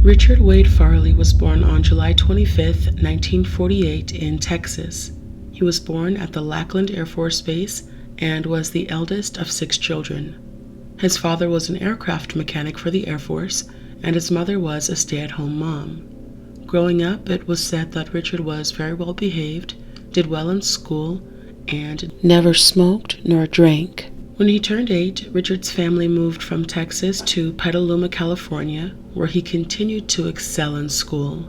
Richard Wade Farley was born on July 25, 1948 in Texas. He was born at the Lackland Air Force Base and was the eldest of 6 children. His father was an aircraft mechanic for the Air Force, and his mother was a stay-at-home mom. Growing up, it was said that Richard was very well behaved, did well in school, and never smoked nor drank. When he turned 8, Richard's family moved from Texas to Petaluma, California, where he continued to excel in school.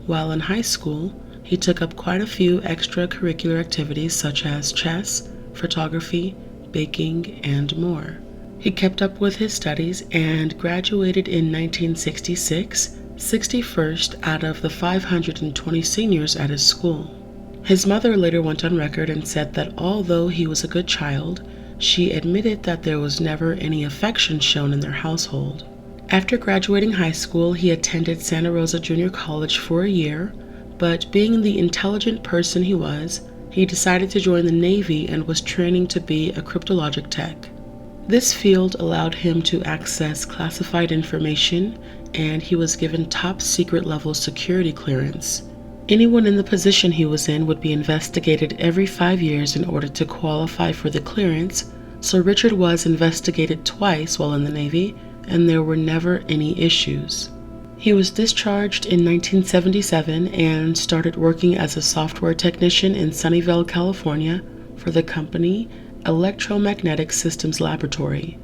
While in high school, he took up quite a few extracurricular activities such as chess, photography, baking, and more. He kept up with his studies and graduated in 1966, 61st out of the 520 seniors at his school. His mother later went on record and said that although he was a good child, she admitted that there was never any affection shown in their household. After graduating high school, he attended Santa Rosa Junior College for a year, but being the intelligent person he was, he decided to join the Navy and was training to be a cryptologic tech. This field allowed him to access classified information, and he was given top secret level security clearance. Anyone in the position he was in would be investigated every 5 years in order to qualify for the clearance, so Richard was investigated twice while in the Navy, and there were never any issues. He was discharged in 1977 and started working as a software technician in Sunnyvale, California for the company Electromagnetic Systems Laboratory.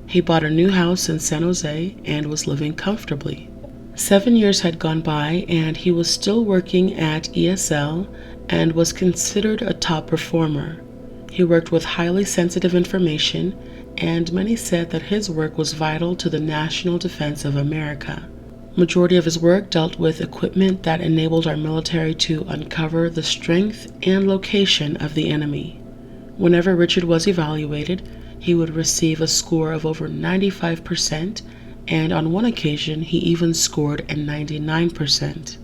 He bought a new house in San Jose and was living comfortably. 7 years had gone by and he was still working at ESL and was considered a top performer. He worked with highly sensitive information, and many said that his work was vital to the national defense of America. Majority of his work dealt with equipment that enabled our military to uncover the strength and location of the enemy. Whenever Richard was evaluated, he would receive a score of over 95%, and on one occasion he even scored a 99%.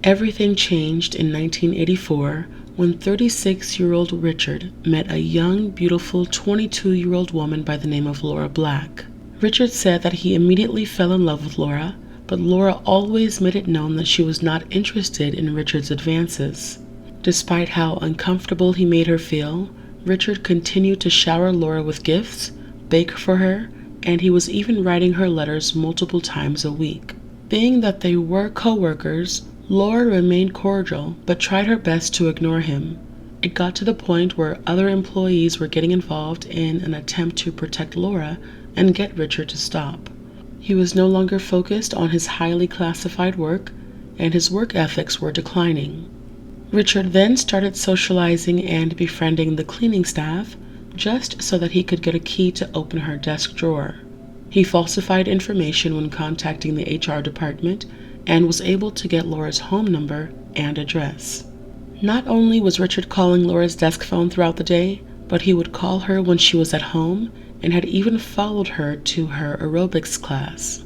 Everything changed in 1984 when 36-year-old Richard met a young, beautiful 22-year-old woman by the name of Laura Black. Richard said that he immediately fell in love with Laura, but Laura always made it known that she was not interested in Richard's advances. Despite how uncomfortable he made her feel, Richard continued to shower Laura with gifts, bake for her, and he was even writing her letters multiple times a week. Being that they were co-workers, Laura remained cordial but tried her best to ignore him. It got to the point where other employees were getting involved in an attempt to protect Laura and get Richard to stop. He was no longer focused on his highly classified work, and his work ethics were declining. Richard then started socializing and befriending the cleaning staff, just so that he could get a key to open her desk drawer. He falsified information when contacting the HR department and was able to get Laura's home number and address. Not only was Richard calling Laura's desk phone throughout the day, but he would call her when she was at home and had even followed her to her aerobics class.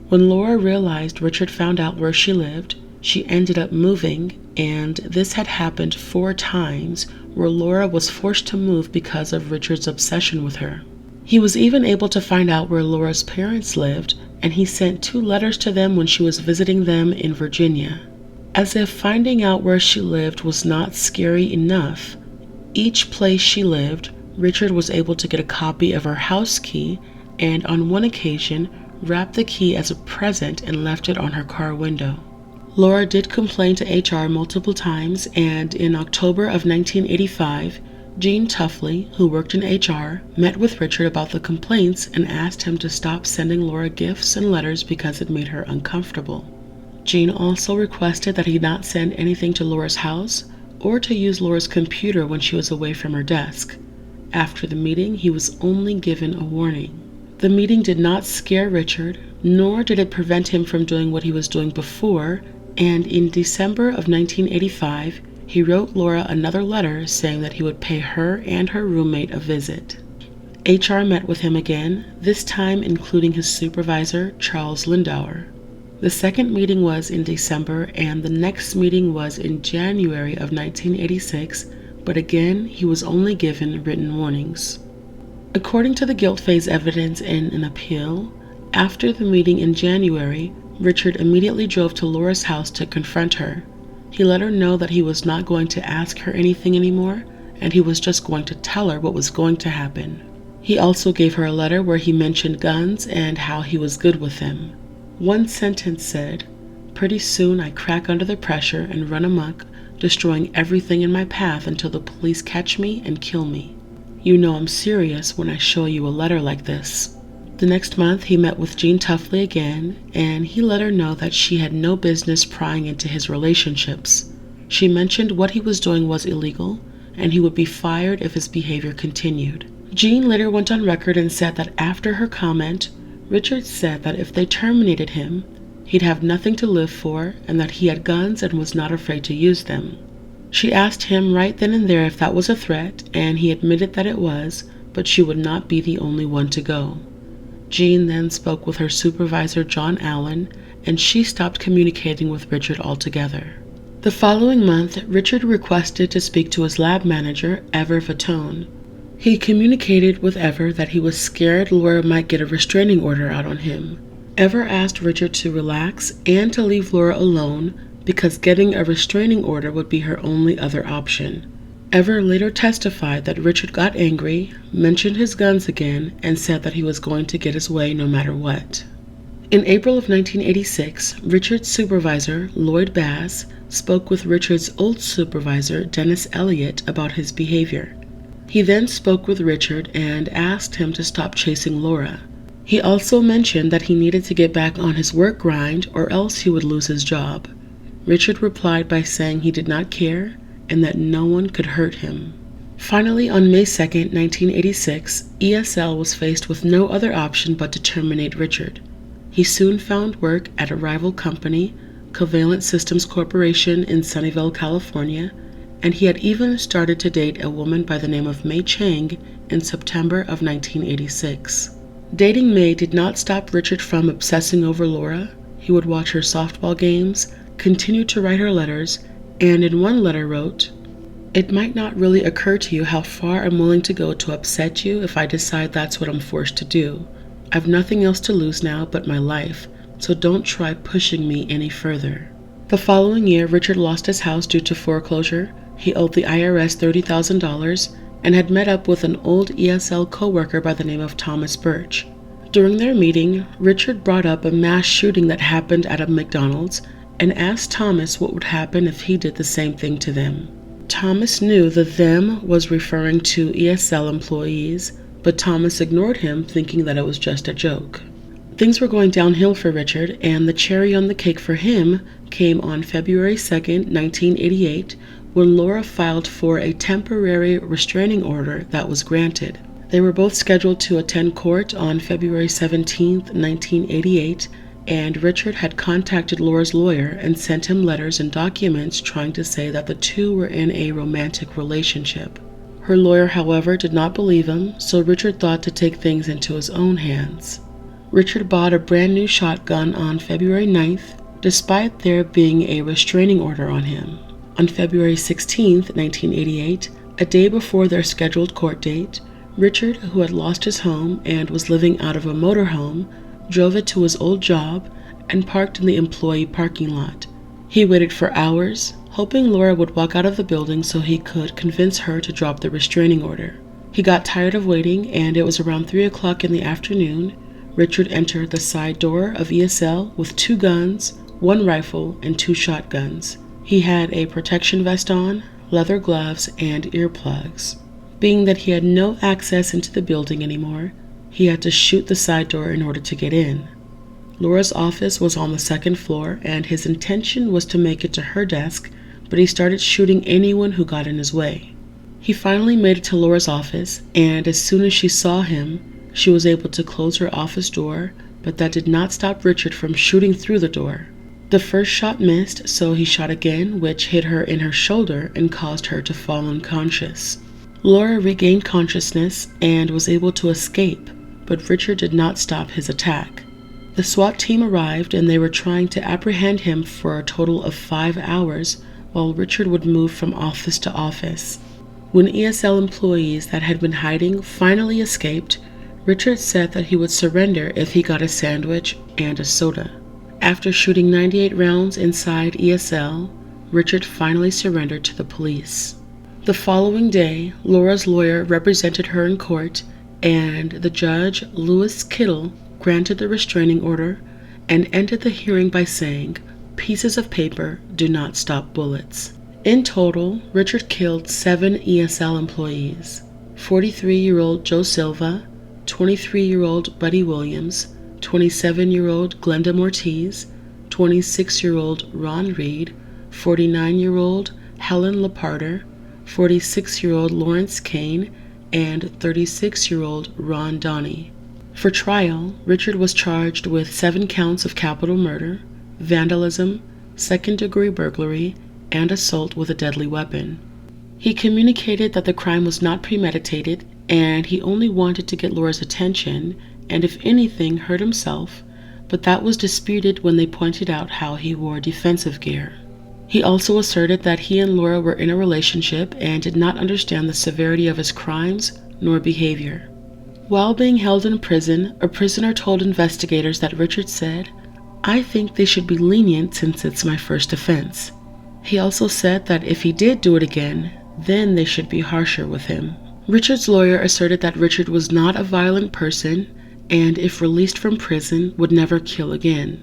When Laura realized Richard found out where she lived, she ended up moving, and this had happened 4 times where Laura was forced to move because of Richard's obsession with her. He was even able to find out where Laura's parents lived, and he sent 2 letters to them when she was visiting them in Virginia. As if finding out where she lived was not scary enough, each place she lived, Richard was able to get a copy of her house key, and on one occasion wrapped the key as a present and left it on her car window. Laura did complain to HR multiple times, and in October of 1985, Jean Tuffley, who worked in HR, met with Richard about the complaints and asked him to stop sending Laura gifts and letters because it made her uncomfortable. Jean also requested that he not send anything to Laura's house or to use Laura's computer when she was away from her desk. After the meeting, he was only given a warning. The meeting did not scare Richard, nor did it prevent him from doing what he was doing before, and in December of 1985, he wrote Laura another letter saying that he would pay her and her roommate a visit. HR met with him again, this time including his supervisor, Charles Lindauer. The second meeting was in December, and the next meeting was in January of 1986, but again, he was only given written warnings. According to the guilt phase evidence in an appeal, after the meeting in January, Richard immediately drove to Laura's house to confront her. He let her know that he was not going to ask her anything anymore, and he was just going to tell her what was going to happen. He also gave her a letter where he mentioned guns and how he was good with them. One sentence said, "Pretty soon I crack under the pressure and run amok, destroying everything in my path until the police catch me and kill me. You know I'm serious when I show you a letter like this." The next month, he met with Jean Tuffley again, and he let her know that she had no business prying into his relationships. She mentioned what he was doing was illegal, and he would be fired if his behavior continued. Jean later went on record and said that after her comment, Richard said that if they terminated him, he'd have nothing to live for and that he had guns and was not afraid to use them. She asked him right then and there if that was a threat, and he admitted that it was, but she would not be the only one to go. Jean then spoke with her supervisor, John Allen, and she stopped communicating with Richard altogether. The following month, Richard requested to speak to his lab manager, Ever Fatone. He communicated with Ever that he was scared Laura might get a restraining order out on him. Ever asked Richard to relax and to leave Laura alone because getting a restraining order would be her only other option. Ever later testified that Richard got angry, mentioned his guns again, and said that he was going to get his way no matter what. In April of 1986, Richard's supervisor, Lloyd Bass, spoke with Richard's old supervisor, Dennis Elliott, about his behavior. He then spoke with Richard and asked him to stop chasing Laura. He also mentioned that he needed to get back on his work grind or else he would lose his job. Richard replied by saying he did not care and that no one could hurt him. Finally, on May 2, 1986, ESL was faced with no other option but to terminate Richard. He soon found work at a rival company, Covalent Systems Corporation in Sunnyvale, California, and he had even started to date a woman by the name of May Chang in September of 1986. Dating May did not stop Richard from obsessing over Laura. He would watch her softball games, continue to write her letters, and in one letter wrote, "It might not really occur to you how far I'm willing to go to upset you if I decide that's what I'm forced to do. I've nothing else to lose now but my life, so don't try pushing me any further." The following year, Richard lost his house due to foreclosure. He owed the IRS $30,000 and had met up with an old ESL co-worker by the name of Thomas Birch. During their meeting, Richard brought up a mass shooting that happened at a McDonald's and asked Thomas what would happen if he did the same thing to them. Thomas knew the "them" was referring to ESL employees, but Thomas ignored him, thinking that it was just a joke. Things were going downhill for Richard, and the cherry on the cake for him came on February 2, 1988, when Laura filed for a temporary restraining order that was granted. They were both scheduled to attend court on February 17, 1988, and Richard had contacted Laura's lawyer and sent him letters and documents trying to say that the two were in a romantic relationship. Her lawyer, however, did not believe him, so Richard thought to take things into his own hands. Richard bought a brand new shotgun on February 9th, despite there being a restraining order on him. On February 16, 1988, a day before their scheduled court date, Richard, who had lost his home and was living out of a motorhome, drove it to his old job and parked in the employee parking lot. He waited for hours, hoping Laura would walk out of the building so he could convince her to drop the restraining order. He got tired of waiting, and it was around 3 o'clock in the afternoon. Richard entered the side door of ESL with 2 guns, 1 rifle, and 2 shotguns. He had a protection vest on, leather gloves, and earplugs. Being that he had no access into the building anymore, he had to shoot the side door in order to get in. Laura's office was on the 2nd floor, and his intention was to make it to her desk, but he started shooting anyone who got in his way. He finally made it to Laura's office, and as soon as she saw him, she was able to close her office door, but that did not stop Richard from shooting through the door. The first shot missed, so he shot again, which hit her in her shoulder and caused her to fall unconscious. Laura regained consciousness and was able to escape, but Richard did not stop his attack. The SWAT team arrived, and they were trying to apprehend him for a total of 5 hours, while Richard would move from office to office. When ESL employees that had been hiding finally escaped, Richard said that he would surrender if he got a sandwich and a soda. After shooting 98 rounds inside ESL, Richard finally surrendered to the police. The following day, Laura's lawyer represented her in court, and the judge, Louis Kittle, granted the restraining order and ended the hearing by saying, "Pieces of paper do not stop bullets." In total, Richard killed 7 ESL employees: 43-year-old Joe Silva, 23-year-old Buddy Williams, 27-year-old Glenda Ortiz, 26-year-old Ron Reed, 49-year-old Helen Laparter, 46-year-old Lawrence Kane, and 36-year-old Ron Donnie. For trial, Richard was charged with 7 counts of capital murder, vandalism, second-degree burglary, and assault with a deadly weapon. He communicated that the crime was not premeditated, and he only wanted to get Laura's attention and, if anything, hurt himself, but that was disputed when they pointed out how he wore defensive gear. He also asserted that he and Laura were in a relationship and did not understand the severity of his crimes nor behavior. While being held in prison, a prisoner told investigators that Richard said, "I think they should be lenient since it's my first offense." He also said that if he did do it again, then they should be harsher with him. Richard's lawyer asserted that Richard was not a violent person and, if released from prison, would never kill again.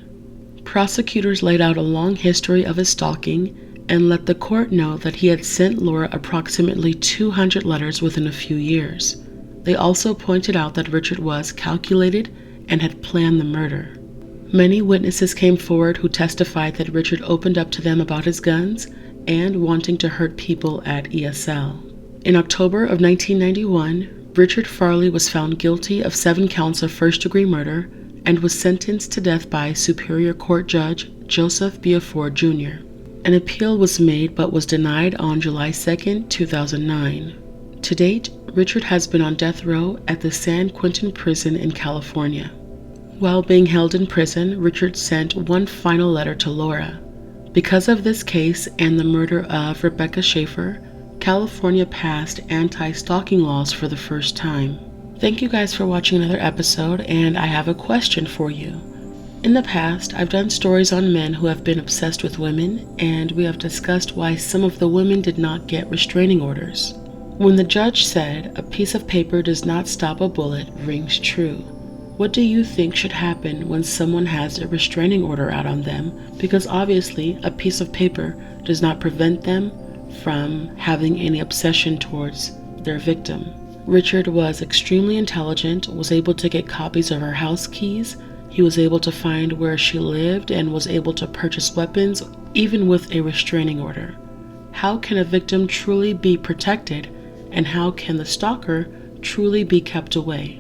Prosecutors laid out a long history of his stalking and let the court know that he had sent Laura approximately 200 letters within a few years. They also pointed out that Richard was calculated and had planned the murder. Many witnesses came forward who testified that Richard opened up to them about his guns and wanting to hurt people at ESL. In October of 1991, Richard Farley was found guilty of 7 counts of first-degree murder and was sentenced to death by Superior Court Judge Joseph Beaufort Jr. An appeal was made but was denied on July 2, 2009. To date, Richard has been on death row at the San Quentin prison in California. While being held in prison, Richard sent one final letter to Laura. Because of this case and the murder of Rebecca Schaefer, California passed anti-stalking laws for the first time. Thank you guys for watching another episode, and I have a question for you. In the past, I've done stories on men who have been obsessed with women, and we have discussed why some of the women did not get restraining orders. When the judge said, "A piece of paper does not stop a bullet," rings true. What do you think should happen when someone has a restraining order out on them? Because obviously, a piece of paper does not prevent them from having any obsession towards their victim. Richard was extremely intelligent, was able to get copies of her house keys, he was able to find where she lived, and was able to purchase weapons, even with a restraining order. How can a victim truly be protected, and how can the stalker truly be kept away?